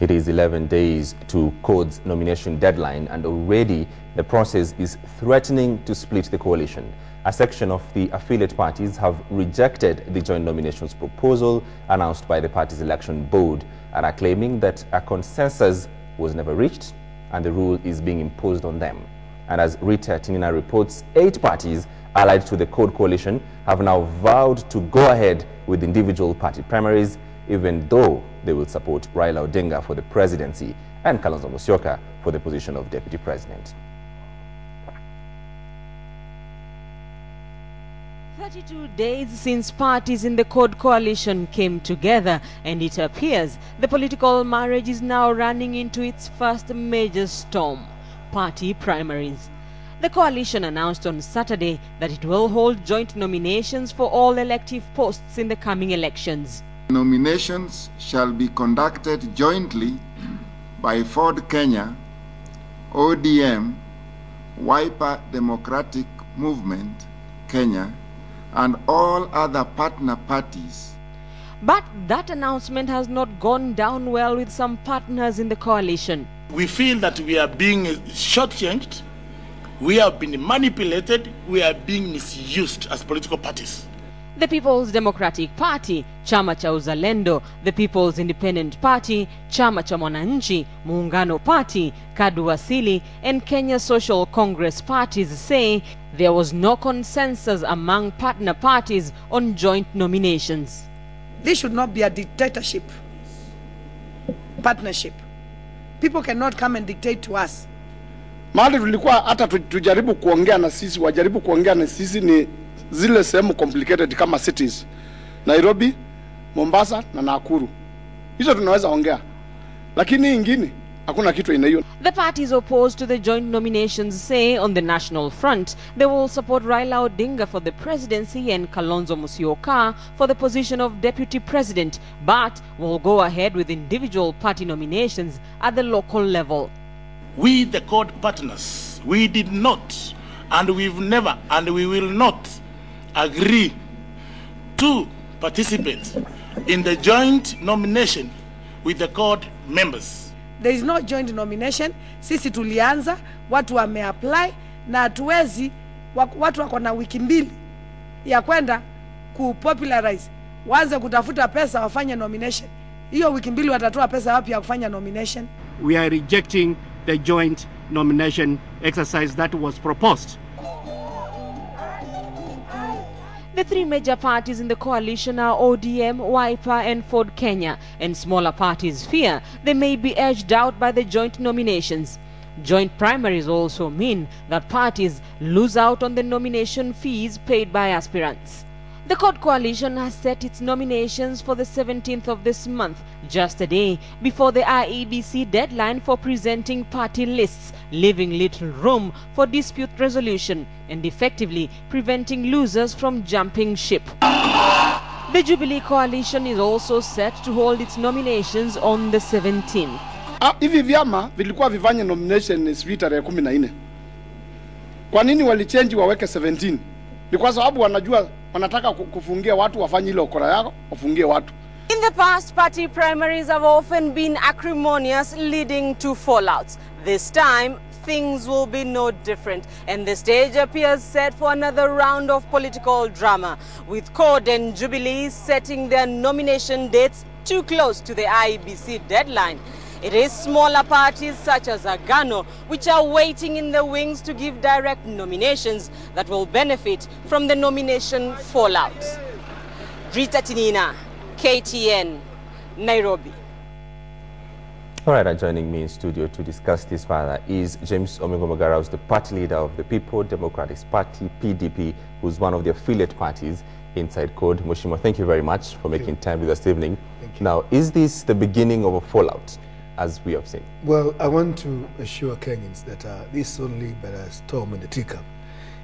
It is 11 days to CORD's nomination deadline, and already the process is threatening to split the coalition. A section of the affiliate parties have rejected the joint nominations proposal announced by the party's election board and are claiming that a consensus was never reached and the rule is being imposed on them. And as Rita Tinina reports, 8 parties allied to the CORD coalition have now vowed to go ahead with individual party primaries, even though they will support Raila Odinga for the presidency and Kalonzo Musyoka for the position of deputy president. 32 days since parties in the CORD coalition came together, and it appears the political marriage is now running into its first major storm: party primaries. The coalition announced on Saturday that it will hold joint nominations for all elective posts in the coming elections. Nominations shall be conducted jointly by Ford Kenya, ODM, Wiper Democratic Movement, Kenya, and all other partner parties. But that announcement has not gone down well with some partners in the coalition. We feel that we are being shortchanged, we have been manipulated, we are being misused as political parties. The People's Democratic Party, Chama cha Uzalendo, the People's Independent Party, Chama cha Mwananchi, Muungano Party, KADU Asili, and Kenya Social Congress parties say there was no consensus among partner parties on joint nominations. This should not be a dictatorship partnership. People cannot come and dictate to us. Mahali tulikuwa hata tujaribu kuongea na sisi, wajaribu kuongea na sisi ni zile sehemu complicated kama cities, Nairobi, Mombasa na Nakuru. Hizo tunaweza ongea, lakini ingine hakuna kitu ina hiyo. The parties opposed to the joint nominations say on the national front they will support Raila Odinga for the presidency and Kalonzo Musyoka for the position of deputy president, but will go ahead with individual party nominations at the local level. We, the CORD partners, we did not, and we've never, and we will not agree to participate in the joint nomination with the CORD members. There is no joint nomination. Sisi tulianza, watu wameapply, na hatuwezi, watu wako na wiki mbili ya kwenda kupopularize, waanze kutafuta pesa wafanye nomination. Hiyo wiki mbili watatoa pesa wapi ya kufanya nomination? We are rejecting the joint nomination exercise that was proposed. The 3 major parties in the coalition are ODM, Wiper and Ford Kenya, and smaller parties fear they may be edged out by the joint nominations. Joint primaries also mean that parties lose out on the nomination fees paid by aspirants. The CORD coalition has set its nominations for the 17th of this month, just a day before the IEBC deadline for presenting party lists, leaving little room for dispute resolution and effectively preventing losers from jumping ship. The Jubilee coalition is also set to hold its nominations on the 17th. Hivi vyama vilikuwa vifanye nomination tarehe 14. Kwa nini walichange waweke 17? Ni kwa sababu wanajua wanataka kufungia watu, wafanye ile okora yao, wafungie watu. In the past, party primaries have often been acrimonious, leading to fallouts. This time, things will be no different, and the stage appears set for another round of political drama, with CORD and Jubilee setting their nomination dates too close to the IEBC deadline. It is smaller parties such as Agano which are waiting in the wings to give direct nominations that will benefit from the nomination fallout. Rita Tinina, KTN, Nairobi. All right, joining me in studio to discuss this further is James Omingo Magaraus, the party leader of the People Democratic Party, PDP, who's one of the affiliate parties inside CORD. Mheshimiwa, thank you very much for making time with us this evening. Now, is this the beginning of a fallout, as we have seen? Well, I want to assure Kenyans that this is only but a storm in the teacup.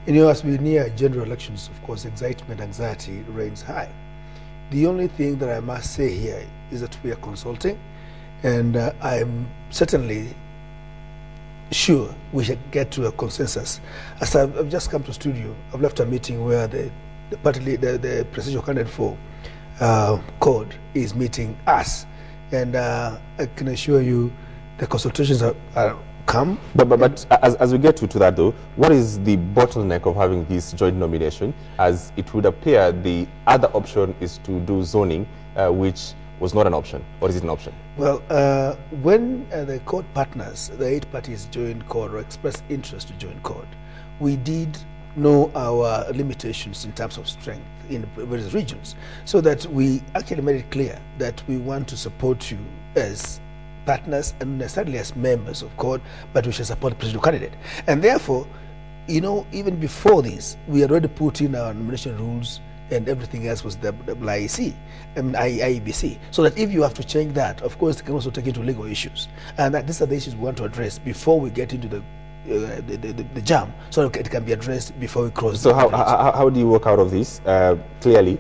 You know, as we near general elections, of course, excitement, anxiety reigns high. The only thing that I must say here is that we are consulting, and I'm certainly sure we should get to a consensus. As I've just come to studio, I've left a meeting where the the presidential candidate for CORD is meeting us, and I can assure you the consultations are come. But as we get to that though, what is the bottleneck of having this joint nomination? As it would appear the other option is to do zoning, which was not an option. Or is it an option? Well, when the CORD partners, the 8 parties joined CORD or expressed interest to join CORD, we did know our limitations in terms of strength in various regions, so that we actually made it clear that we want to support you as partners and necessarily as members of CORD, but we should support the presidential candidate. And therefore, you know, even before this, we had already put in our nomination rules, and everything else was the IEC and IEBC, so that if you have to change that, of course, it can also take into legal issues, and that these are the issues we want to address before we get into the jam, so it can be addressed before we cross. So how do you work out of this? Clearly,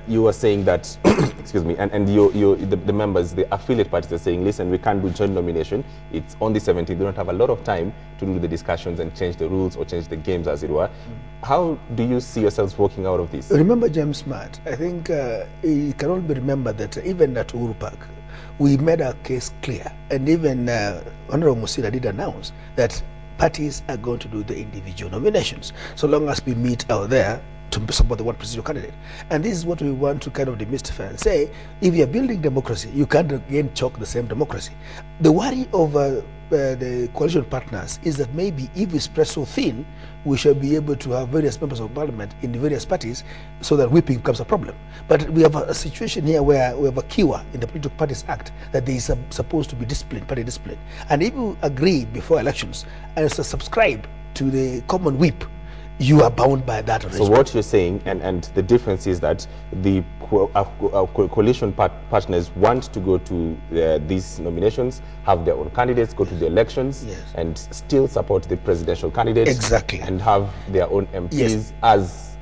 you were saying that, excuse me, and the members, the affiliate parties are saying, listen, we can't do joint nomination. It's on the 17th. We don't have a lot of time to do the discussions and change the rules or change the games, as it were. How do you see yourselves working out of this? Remember, James Smart, I think it can only be remembered that even at Uhuru Park, we made our case clear, and even Honorable Musila did announce that parties are going to do the individual nominations, so long as we meet out there to support the one presidential candidate. And this is what we want to kind of demystify and say, if you're building democracy, you can't again chalk the same democracy. The worry of the coalition partners is that maybe if we spread so thin, we shall be able to have various members of parliament in the various parties, so that whipping becomes a problem. But we have a situation here where we have a keyword in the Political Parties Act that there is supposed to be discipline, party discipline. And if you agree before elections and subscribe to the common whip, you are bound by that arrangement. So what you're saying, and the difference is that the coalition partners want to go to these nominations, have their own candidates, go to the elections, yes, and still support the presidential candidate. Exactly. And have their own MPs,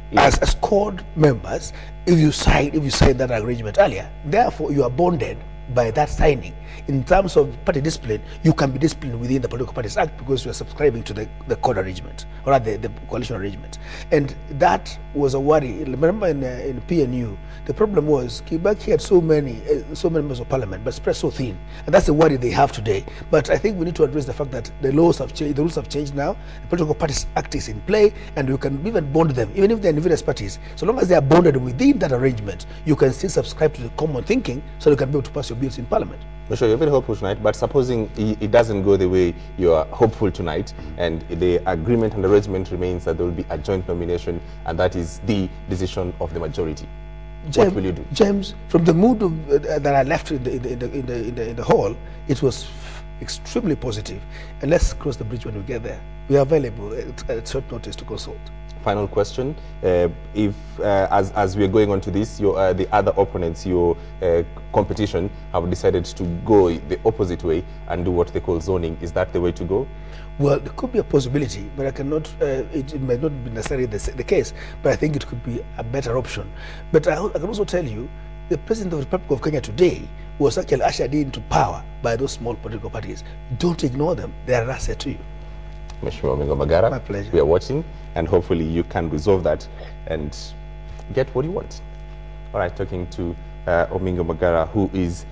yes, as CORD members. If you sign that arrangement earlier, therefore you are bonded by that signing. In terms of party discipline, you can be disciplined within the Political Parties Act because you are subscribing to the CORD arrangement, or the coalition arrangement. And that was a worry. Remember in PNU, the problem was Kibera had so many members of parliament, but spread so thin. And that's the worry they have today. But I think we need to address the fact that the laws have changed, the rules have changed now, the Political Parties Act is in play, and you can even bond them, even if they're in various parties. So long as they are bonded within that arrangement, you can still subscribe to the common thinking, so you can be able to pass your bills in parliament. Sure, you're very hopeful tonight, but supposing it doesn't go the way you are hopeful tonight, and the agreement and arrangement remains that there will be a joint nomination, and that is the decision of the majority. What will you do? James, from the mood that I left in the hall, it was extremely positive. And let's cross the bridge when we get there. We are available at short notice to consult. Final question: as we are going on to this, the other opponents, your competition, have decided to go the opposite way and do what they call zoning. Is that the way to go? Well, there could be a possibility, but I cannot. It might not be necessarily the case. But I think it could be a better option. But I can also tell you, the President of the Republic of Kenya today was actually ushered into power by those small political parties. Don't ignore them; they are an asset to you. Mheshimiwa Ominga Magara, my pleasure. We are watching, and hopefully you can resolve that and get what you want. All right, talking to Ominga Magara, who is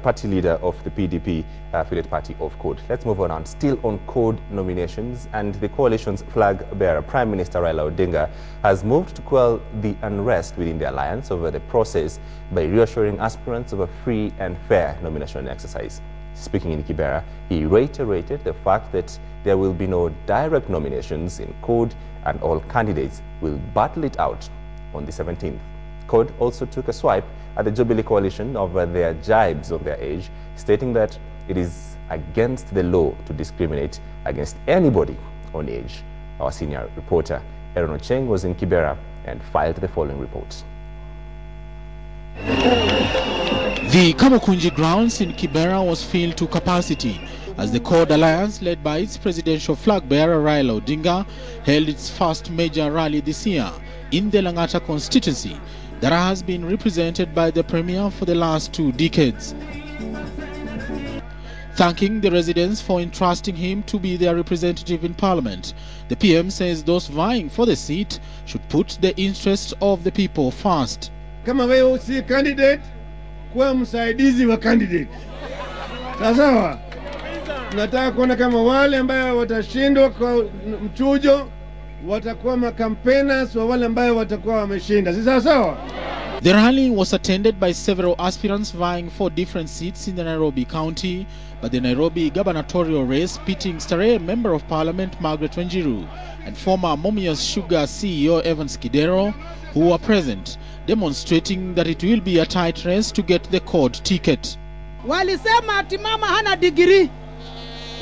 party leader of the PDP affiliate party of CORD. Let's move on. Still on CORD nominations, and the coalition's flag bearer, Prime Minister Raila Odinga, has moved to quell the unrest within the alliance over the process by reassuring aspirants of a free and fair nomination exercise. Speaking in Kibera, he reiterated the fact that there will be no direct nominations in CORD, and all candidates will battle it out on the 17th. CORD also took a swipe at the Jubilee coalition over their jibes of their age, stating that it is against the law to discriminate against anybody on age. Our senior reporter, Aaron Ocheng, was in Kibera and filed the following report. The Kamukunji grounds in Kibera was filled to capacity as the CORD alliance, led by its presidential flag bearer Raila Odinga, held its first major rally this year in the Langata constituency that has been represented by the Premier for the last 2 decades. Thanking the residents for entrusting him to be their representative in Parliament, the PM says those vying for the seat should put the interests of the people first. Kama wewe si candidate, kuwa msaidizi wa candidate. Sawa? Nataka kuona kama wale ambao watashindwa kwa mchujo watakuwa makampenas wa wale ambao watakuwa wameshinda. Si sawa? The rally was attended by several aspirants vying for different seats in the Nairobi County, but the Nairobi gubernatorial race pitting Starehe Member of Parliament Margaret Wanjiru and former Mumias Sugar CEO Evans Kidero, who were present, demonstrating that it will be a tight race to get the CORD ticket. Walisema ati mama hana degree.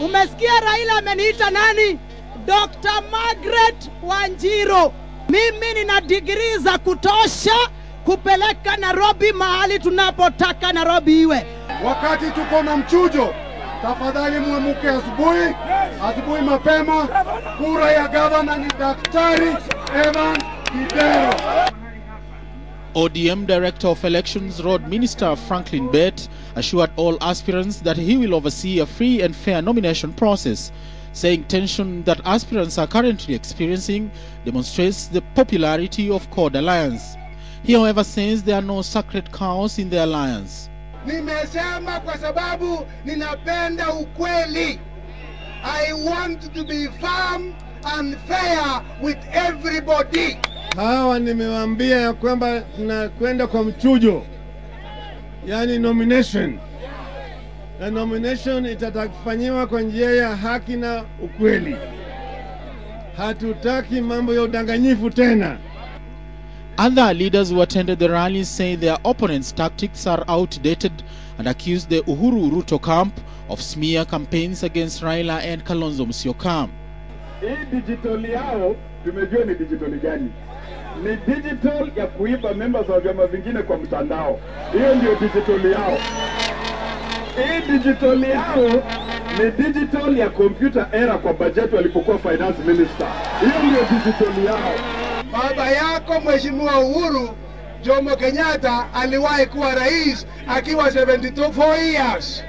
Umesikia Raila ameniita nani? Dr. Margaret Wanjiru. Mimi nina degree za kutosha kupeleka Nairobi mahali tunapotaka Nairobi iwe. Wakati tuko na mchujo, tafadhali muamuke asubuhi mapema. Kura ya gavana ni Daktari Evans Kibera. ODM Director of Elections Road Minister Franklin Bett assured all aspirants that he will oversee a free and fair nomination process, saying tension that aspirants are currently experiencing demonstrates the popularity of CORD Alliance. He, however, says there are no sacred cows in the alliance. Nimesema kwa sababu ninapenda ukweli. I want to be firm and fair with everybody. Hawa nimewaambia ya kwamba tunakwenda kwa mchujo, yani nomination. Na nomination itatafanyiwa kwa njia ya haki na ukweli. Hatutaki mambo ya udanganyifu tena. Other leaders who attended the rally say their opponents' tactics are outdated and accuse the Uhuru Ruto camp of smear campaigns against Raila and Kalonzo Musyoka. Hii digital yao tumejua ni digital gani? Ni digital ya kuiba members wa vyama vingine kwa mtandao. Hiyo ndio digital yao. Hii digital yao ni digital ya computer era kwa budget walipokuwa finance minister. Hiyo ndio digital yao. Baba yako Mheshimiwa Uhuru Jomo Kenyatta aliwahi kuwa rais akiwa 4 years.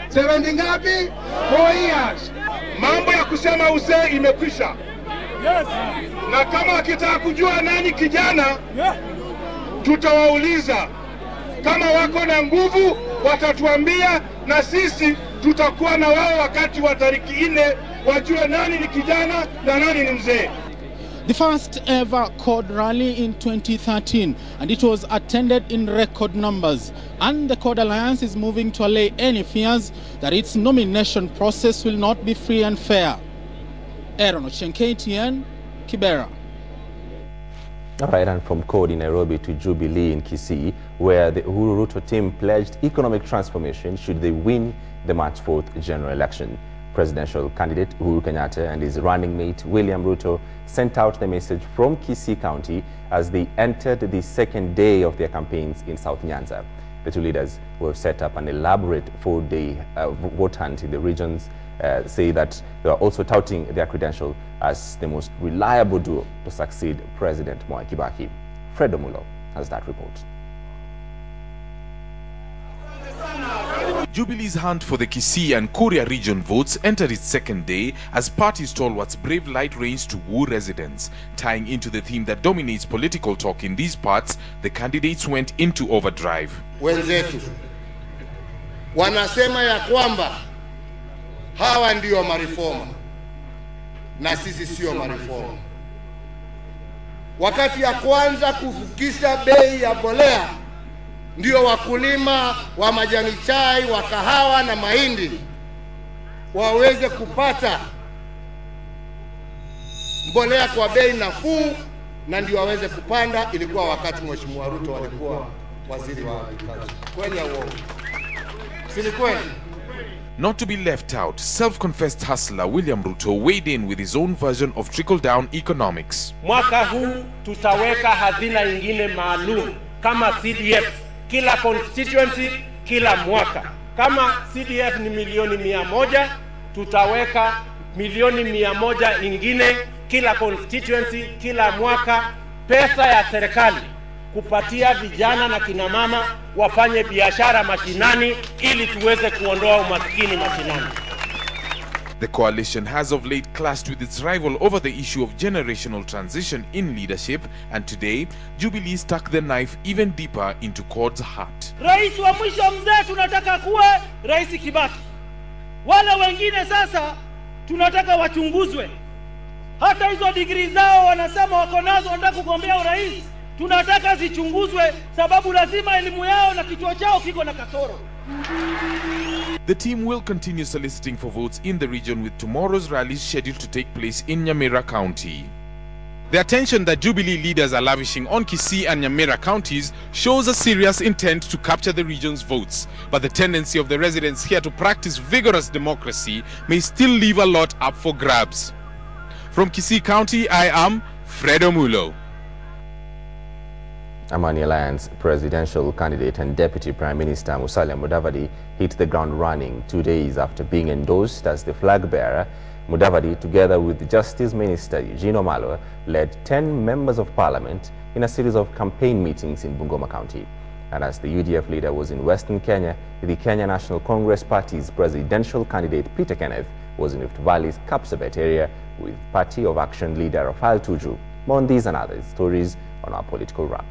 70 ngapi? 4 years. Mambo ya kusema uzee imekwisha. Yes. Na kama wakitaka kujua nani kijana, tutawauliza. Kama wako na nguvu watatuambia, na sisi tutakuwa na wao wakati wa tariki 4 wajue nani ni kijana na nani ni mzee. The first ever CORD rally in 2013, and it was attended in record numbers. And the CORD Alliance is moving to allay any fears that its nomination process will not be free and fair. Aaron Ochen, KTN, Kibera. All right, and from CORD in Nairobi to Jubilee in Kisii, where the Uhuru Ruto team pledged economic transformation should they win the March 4th general election. Presidential candidate Uhuru Kenyatta and his running mate William Ruto sent out the message from Kisii County as they entered the second day of their campaigns in South Nyanza. The two leaders will set up an elaborate 4-day vote hunt in the regions, say that they are also touting their credential as the most reliable duo to succeed President Mwai Kibaki. Fred Omulo has that report. Jubilee's hunt for the Kisii and Kuria region votes entered its second day as party stalwarts brave light rains to woo residents. Tying into the theme that dominates political talk in these parts, the candidates went into overdrive. Wenzetu wanasema ya kwamba hawa ndio mariforma na sisi sio mariforma. Wakati ya kwanza kuvukisha bei ya mbolea, ndio wakulima wa majani chai, wa kahawa na mahindi waweze kupata mbolea kwa bei nafuu na ndio waweze kupanda. Ilikuwa wakati Mheshimiwa Ruto alikuwa waziri wa agriculture. Kweli au uongo? Si kweli? Not to be left out, self-confessed hustler William Ruto weighed in with his own version of trickle-down economics. Mwaka huu tutaweka hazina ingine maalum kama CDF kila constituency kila mwaka. Kama CDF ni milioni 100, tutaweka milioni 100 ingine kila constituency kila mwaka, pesa ya serikali kupatia vijana na kina mama wafanye biashara mashinani ili tuweze kuondoa umaskini mashinani. The coalition has of late clashed with its rival over the issue of generational transition in leadership, and today, Jubilee stuck the knife even deeper into Cord's heart. Rais wa mwisho mzee tunataka kuwe Rais Kibaki. Wale wengine sasa tunataka wachunguzwe. Hata hizo degree zao wanasema wako nazo wanataka kugombea urais. Tunataka zichunguzwe sababu lazima elimu yao na kichwa chao kiko na kasoro. The team will continue soliciting for votes in the region, with tomorrow's rallies scheduled to take place in Nyamira County. The attention that Jubilee leaders are lavishing on Kisii and Nyamira counties shows a serious intent to capture the region's votes, but the tendency of the residents here to practice vigorous democracy may still leave a lot up for grabs. From Kisii County, I am Fredo Mulo. Amani Alliance presidential candidate and Deputy Prime Minister Musalia Mudavadi hit the ground running 2 days after being endorsed as the flag bearer. Mudavadi, together with Justice Minister Eugene Wamalwa, led 10 members of parliament in a series of campaign meetings in Bungoma County. And as the UDF leader was in Western Kenya, the Kenya National Congress Party's presidential candidate Peter Kenneth was in Rift Valley's Kapsabet area with Party of Action leader Raila Odinga. More on these and other stories on our political wrap.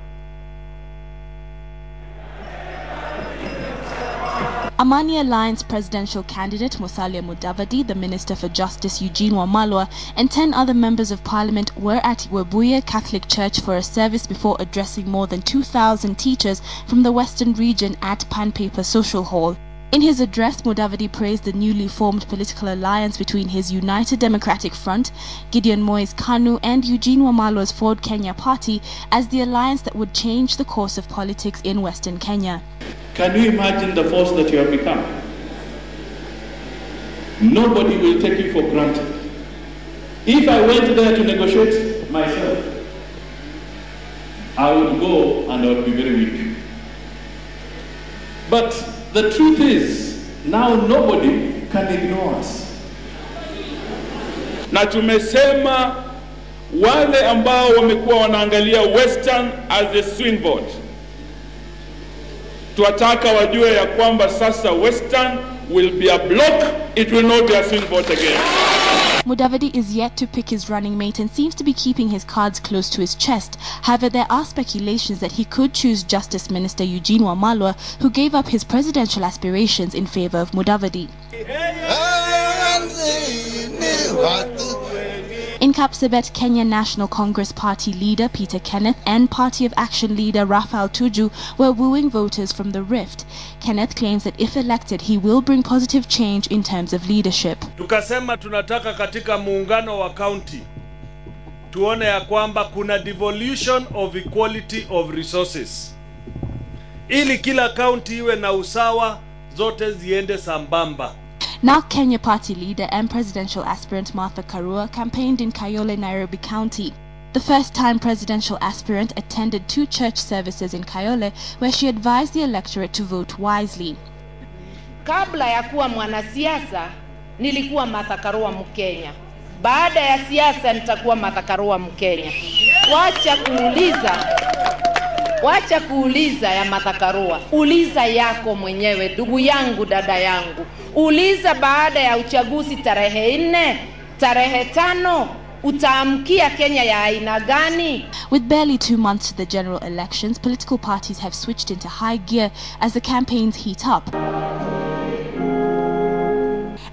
Amani Alliance presidential candidate Musalia Mudavadi, the Minister for Justice Eugene Wamalwa, and 10 other members of parliament were at Webuye Catholic Church for a service before addressing more than 2,000 teachers from the Western region at Pan Paper Social Hall. In his address, Mudavadi praised the newly formed political alliance between his United Democratic Front, Gideon Moi's KANU, and Eugene Wamalwa's Ford Kenya Party as the alliance that would change the course of politics in Western Kenya. Can you imagine the force that you have become? Nobody will take you for granted. If I went there to negotiate myself, I would go and I would be very weak. But the truth is, now nobody can ignore us. Na tumesema wale ambao wamekuwa wanaangalia Western as a swing board, tuwataka wajue ya kwamba sasa Western will be a block, it will not be a swing vote again. Mudavadi is yet to pick his running mate and seems to be keeping his cards close to his chest. However, there are speculations that he could choose Justice Minister Eugene Wamalwa, who gave up his presidential aspirations in favor of Mudavadi. In Kapsabet, Kenya National Congress Party leader Peter Kenneth and Party of Action leader Raila Odinga were wooing voters from the Rift. Kenneth claims that if elected, he will bring positive change in terms of leadership. Tukasema tunataka katika muungano wa county tuone ya kwamba kuna devolution of equality of resources, ili kila county iwe na usawa, zote ziende sambamba. Now Kenya Party leader and presidential aspirant Martha Karua campaigned in Kayole, Nairobi County. The first-time presidential aspirant attended 2 church services in Kayole, where she advised the electorate to vote wisely. Kabla ya kuwa mwanasiasa, nilikuwa Martha Karua Mkenya. Baada ya siasa nitakuwa Martha Karua Mkenya. Wacha kuuliza ya Martha Karua. Uliza yako mwenyewe, ndugu yangu, dada yangu. Uliza baada ya uchaguzi tarehe 4, tarehe 5, utaamkia Kenya ya aina gani? With barely 2 months to the general elections, political parties have switched into high gear as the campaigns heat up.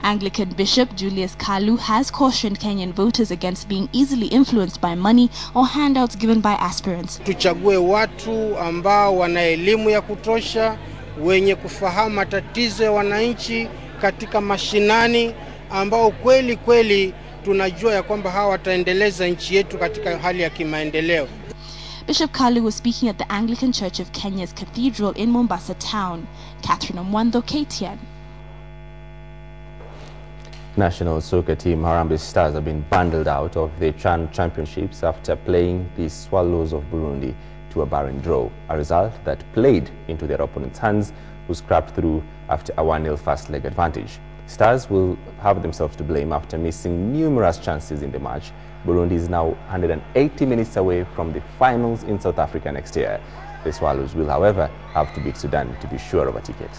Anglican Bishop Julius Kalu has cautioned Kenyan voters against being easily influenced by money or handouts given by aspirants. Tuchague watu ambao wana elimu ya kutosha, wenye kufahamu matatizo ya wananchi katika mashinani, ambao kweli tunajua ya kwamba hawa wataendeleza nchi yetu katika hali ya kimaendeleo. Bishop Kalu was speaking at the Anglican Church of Kenya's Cathedral in Mombasa town. Catherine Omwando, KTN. National soccer team Harambee Stars have been bundled out of the CHAN Championships after playing the Swallows of Burundi to a barren draw, a result that played into their opponents' hands, who scrapped through after a 1-0 first leg advantage. Stars will have themselves to blame after missing numerous chances in the match. Burundi is now 180 minutes away from the finals in South Africa next year. The Swallows will, however, have to beat Sudan to be sure of a ticket.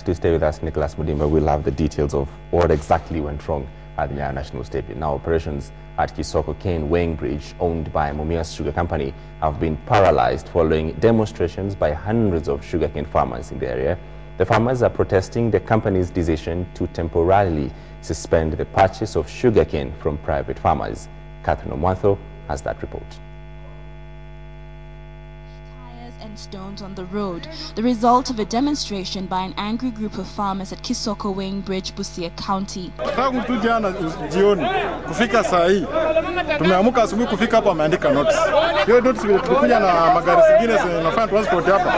To stay with us, Nicholas Mudimba will have the details of what exactly went wrong at the Nyanza National Stadium. Now, operations at Kisoko Cane weighing bridge, owned by Mumias Sugar Company, have been paralyzed following demonstrations by hundreds of sugarcane farmers in the area. The farmers are protesting the company's decision to temporarily suspend the purchase of sugarcane from private farmers. Catherine Omwantho has that report. And stones on the road, the result of a demonstration by an angry group of farmers at Kisoko Weighing Bridge, Busia County. Tangu tu jana jioni kufika saa hii tumeamka asubuhi kufika hapa wameandika notice. Hiyo notice tulikuja na magari zingine zinafanya transport hapa.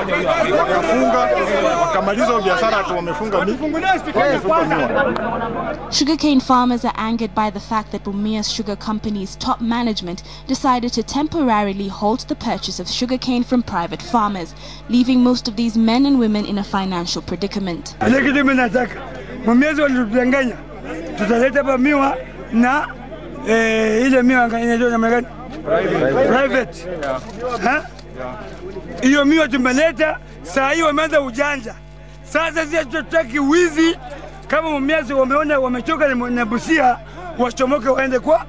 Wakafunga wakamaliza biashara tu wamefunga Sugarcane farmers are angered by the fact that Bumia's Sugar Company's top management decided to temporarily halt the purchase of sugarcane from private farmers, leaving most of these men and women in a financial predicament. Private. Hiyo miwa tumeleta, saa hii wameanza ujanja. Sasa sisi tutaki wizi, kama Mumias wameona wamechoka na Busia, wachomoke waende kwa.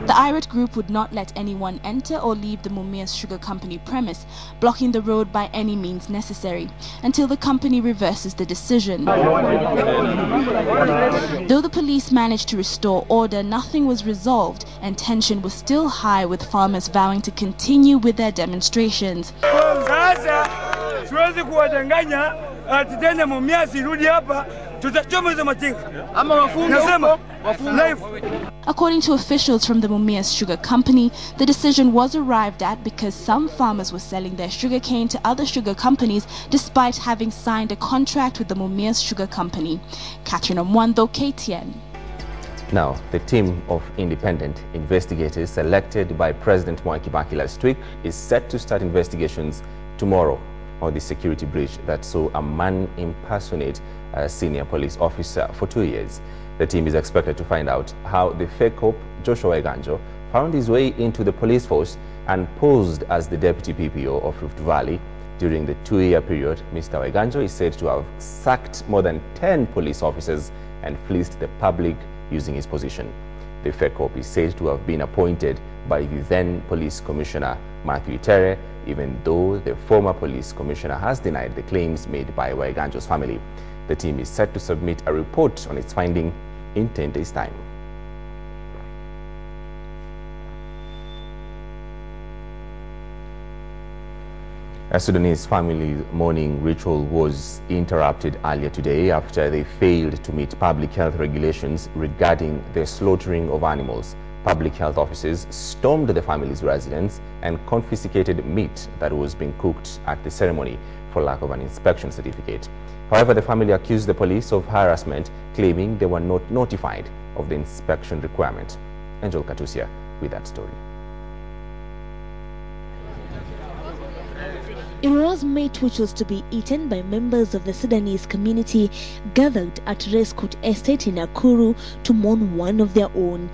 The irate group would not let anyone enter or leave the Mumias Sugar Company premise, blocking the road by any means necessary, until the company reverses the decision. Though the police managed to restore order, nothing was resolved, and tension was still high, with farmers vowing to continue with their demonstrations. According to officials from the Mumias Sugar Company, the decision was arrived at because some farmers were selling their sugarcane to other sugar companies despite having signed a contract with the Mumias Sugar Company. Catherine Omwantho, KTN. Now, the team of independent investigators selected by President Mwai Kibaki last week is set to start investigations tomorrow on the security breach that saw a man impersonate a senior police officer for 2 years. The team is expected to find out how the fake cop Joshua Eganjo found his way into the police force and posed as the deputy PPO of Rift Valley. During the 2-year period, Mr. Eganjo is said to have sacked more than 10 police officers and fleeced the public using his position. The fake cop is said to have been appointed by the then police commissioner Matthew Itere, even though the former police commissioner has denied the claims made by Eganjo's family. The team is set to submit a report on its finding in 10 days' time. A Sudanese family mourning ritual was interrupted earlier today after they failed to meet public health regulations regarding the slaughtering of animals. Public health officers stormed the family's residence and confiscated meat that was being cooked at the ceremony for lack of an inspection certificate. However, the family accused the police of harassment, claiming they were not notified of the inspection requirement. Angel Katusia with that story. It was meat which was to be eaten by members of the Sudanese community gathered at Rescoot Estate in Nakuru to mourn one of their own.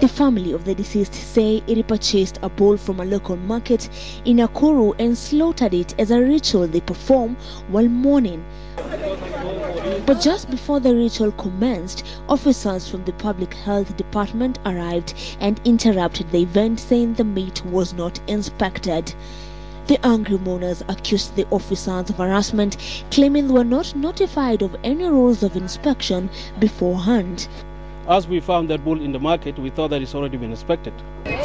The family of the deceased say it purchased a bull from a local market in Nakuru and slaughtered it as a ritual they perform while mourning. But just before the ritual commenced, officers from the Public Health Department arrived and interrupted the event, saying the meat was not inspected. The angry mourners accused the officers of harassment, claiming they were not notified of any rules of inspection beforehand. As we found that bull in the market, we thought that it's already been inspected. A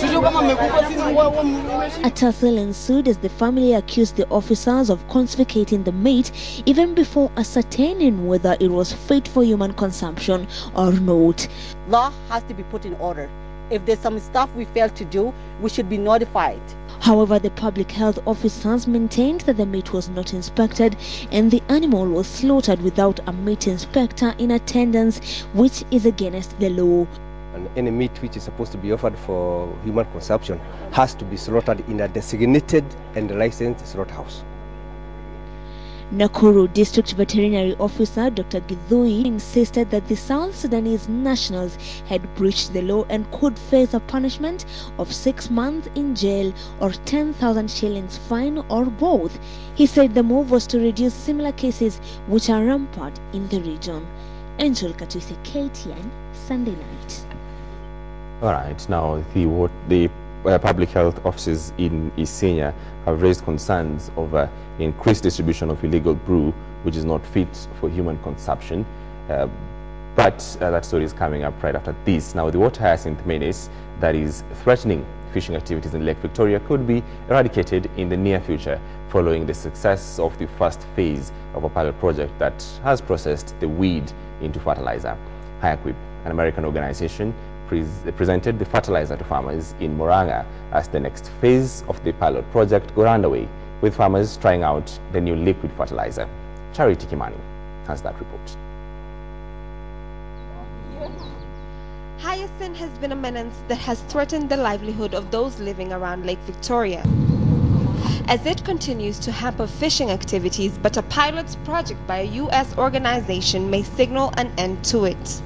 tussle ensued as the family accused the officers of confiscating the meat even before ascertaining whether it was fit for human consumption or not. Law has to be put in order. if there's some stuff we failed to do, we should be notified. However, the public health officers maintained that the meat was not inspected and the animal was slaughtered without a meat inspector in attendance, which is against the law. And any meat which is supposed to be offered for human consumption has to be slaughtered in a designated and licensed slaughterhouse. Nakuru District Veterinary Officer Dr. Githui insisted that the South Sudanese nationals had breached the law and could face a punishment of 6 months in jail or 10,000 shillings fine or both. He said the move was to reduce similar cases which are rampant in the region. Angel Katwisi, KTN, Sunday night. All right, now the public health officers in Isinya have raised concerns over increased distribution of illegal brew, which is not fit for human consumption. But that story is coming up right after this. Now, the water hyacinth menace that is threatening fishing activities in Lake Victoria could be eradicated in the near future following the success of the first phase of a pilot project that has processed the weed into fertilizer. Hyaquip, an American organization, presented the fertilizer to farmers in Murang'a as the next phase of the pilot project got underway, with farmers trying out the new liquid fertilizer. Charity Kimani has that report. Hyacinth has been a menace that has threatened the livelihood of those living around Lake Victoria, as it continues to hamper fishing activities, but a pilot project by a U.S. organization may signal an end to it.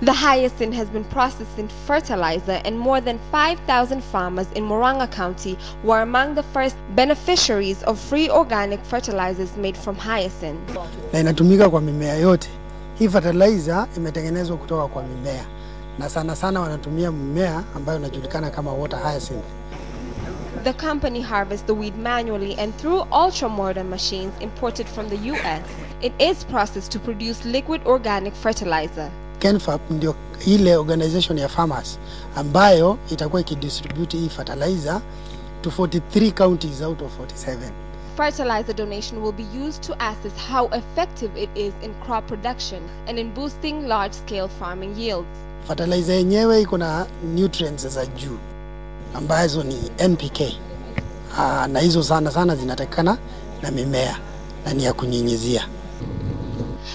The hyacinth has been processed in fertilizer, and more than 5,000 farmers in Murang'a County were among the first beneficiaries of free organic fertilizers made from hyacinth. Na inatumika kwa mimea yote. Hii fertilizer imetengenezwa kutoka kwa mimea, na sana sana wanatumia mimea ambayo inajulikana kama water hyacinth. The company harvests the weed manually and through ultra-modern machines imported from the U.S. It is processed to produce liquid organic fertilizer. KenFap ndio ile organization ya farmers ambayo itakuwa ikidistribute hii fertilizer to 43 counties out of 47. Fertilizer donation will be used to assess how effective it is in crop production and in boosting large-scale farming yields. Fertilizer yenyewe iko na nutrients za juu ambazo ni NPK. Na hizo sana sana zinatakana na mimea na ni ya kunyunyizia.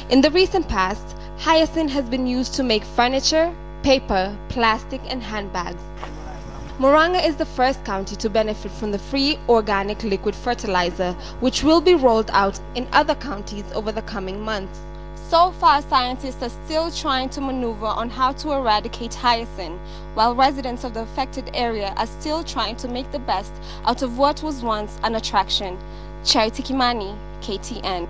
In the recent past, hyacinth has been used to make furniture, paper, plastic, and handbags. Murang'a is the first county to benefit from the free organic liquid fertilizer, which will be rolled out in other counties over the coming months. So far, scientists are still trying to maneuver on how to eradicate hyacinth, while residents of the affected area are still trying to make the best out of what was once an attraction. Charity Kimani, KTN.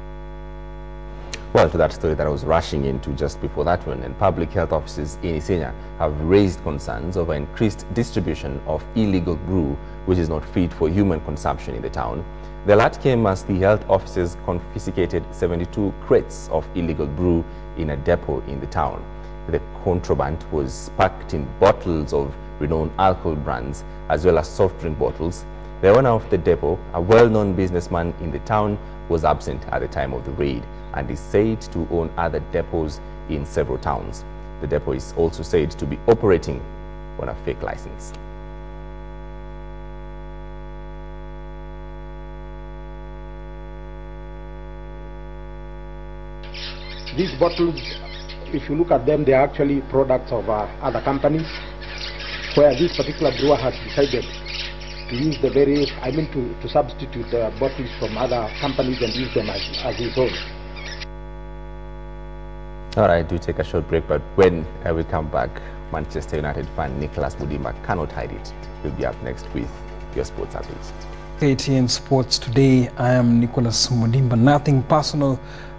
Well, to that story that I was rushing into just before that one, and public health officers in Isinya have raised concerns over increased distribution of illegal brew, which is not fit for human consumption in the town. The alert came as the health officers confiscated 72 crates of illegal brew in a depot in the town. The contraband was packed in bottles of renowned alcohol brands as well as soft drink bottles. The owner of the depot, a well-known businessman in the town, was absent at the time of the raid and is said to own other depots in several towns. The depot is also said to be operating on a fake license. These bottles, if you look at them, they are actually products of other companies, where this particular brewer has decided to use the to substitute bottles from other companies and use them as his own. All right, do take a short break, but when we come back, Manchester United fan Nicholas Mudimba cannot hide it. We'll be up next with your sports updates. KTN Sports today. I am Nicholas Mudimba. Nothing personal,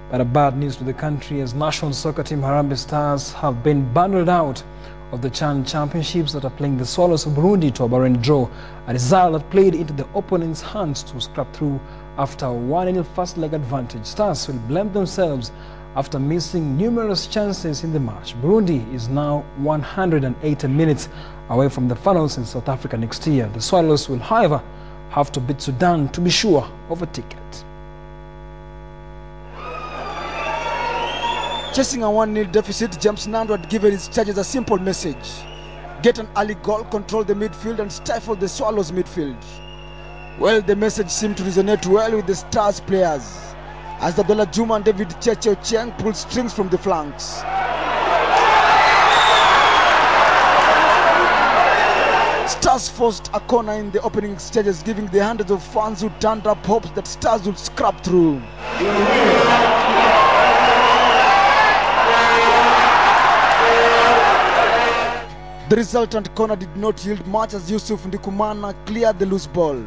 but a bad news to the country as national soccer team Harambee Stars have been bundled out of the Chan Championships that are playing the Swallows of Burundi to a barren draw, a result that played into the opponent's hands to scrap through after a 1-0 first leg advantage. Stars will blame themselves after missing numerous chances in the match. Burundi is now 180 minutes away from the finals in South Africa next year. The Swallows will, however, have to beat Sudan to be sure of a ticket. Chasing a 1-0 deficit, James Nando had given his charges a simple message. get an early goal, control the midfield and stifle the Swallows midfield. Well, the message seemed to resonate well with the Stars players as Abdullah Juma and David Cheche Cheng pulled strings from the flanks. Stars forced a corner in the opening stages, giving the hundreds of fans who turned up hopes that Stars would scrap through. The resultant corner did not yield much as Yusuf Ndikumana cleared the loose ball.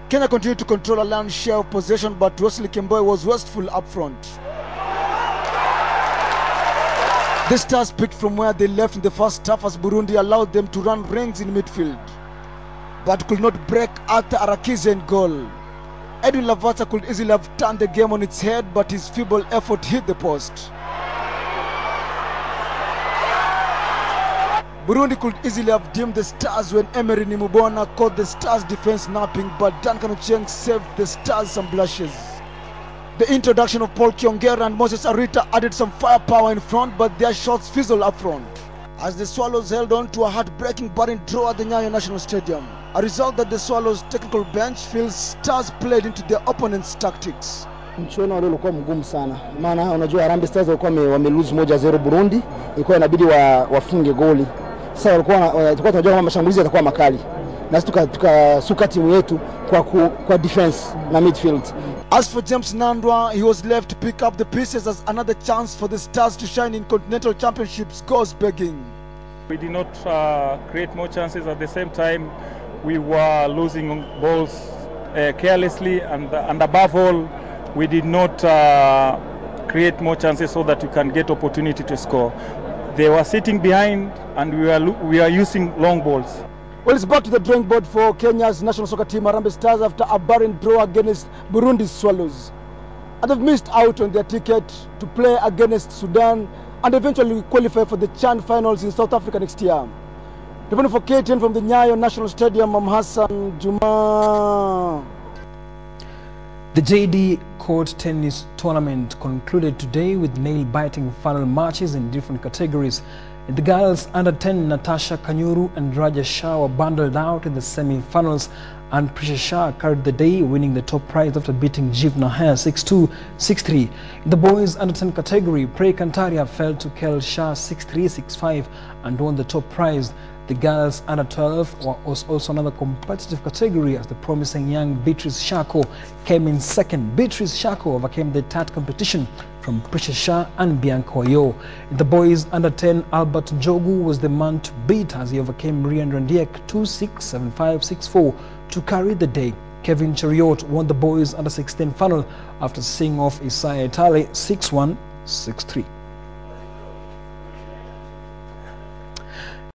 Kenya continued to control a lion's share of possession, but Wesley Kemboi was wasteful up front. The Stars picked from where they left in the first half as Burundi allowed them to run rings in midfield, but could not break Arthur Arakize in goal. Edwin Lavata could easily have turned the game on its head, but his feeble effort hit the post. Burundi could easily have dimmed the Stars when Emery Nimubona caught the Stars defense napping, but Duncan Ochieng saved the Stars some blushes. The introduction of Paul Kiongera and Moses Arita added some firepower in front, but their shots fizzled up front as the Swallows held on to a heartbreaking barren draw at the Nyayo National Stadium, a result that the Swallows technical bench feels Stars played into their opponent's tactics. Mchuano ule ulikuwa mgumu sana, maana unajua Harambee Stars walikuwa wamelose 1-0 Burundi, ilikuwa inabidi wafunge goli. Sasa walikuwa tunajua kama mashambulizi yatakuwa makali, na sisi tukasuka timu yetu kwa defense na midfield. As for James Nandwa, he was left to pick up the pieces as another chance for the Stars to shine in Continental Championships goes begging. We did not create more chances. At the same time, we were losing balls carelessly, and above all, we did not create more chances so that we can get opportunity to score. They were sitting behind, and we are using long balls. Well, it's back to the drawing board for Kenya's national soccer team, Harambee Stars, after a barren draw against Burundi's Swallows. And they've missed out on their ticket to play against Sudan and eventually qualify for the CHAN finals in South Africa next year. Reporting for KTN from the Nyayo National Stadium, I'm Hassan Juma. The JD Court Tennis Tournament concluded today with nail-biting final matches in different categories. The girls under 10, Natasha Kanyuru and Raja Shah were bundled out in the semi-finals, and Prisha Shah carried the day, winning the top prize after beating Jiv Nahar 6-2, 6-3. In the boys under 10 category, Prey Kantaria fell to Kel Shah 6-3, 6-5 and won the top prize. The girls under 12 was also another competitive category as the promising young Beatrice Shako came in second. Beatrice Shako overcame the third competition from Prisha Shah and Bianca Oyo. In the boys under 10, Albert Njogu was the man to beat as he overcame Rian Randiek 2-6, 7-5, 6-4 to carry the day. Kevin Chariot won the boys under 16 final after seeing off Isaiah Itale 6-1, 6-3.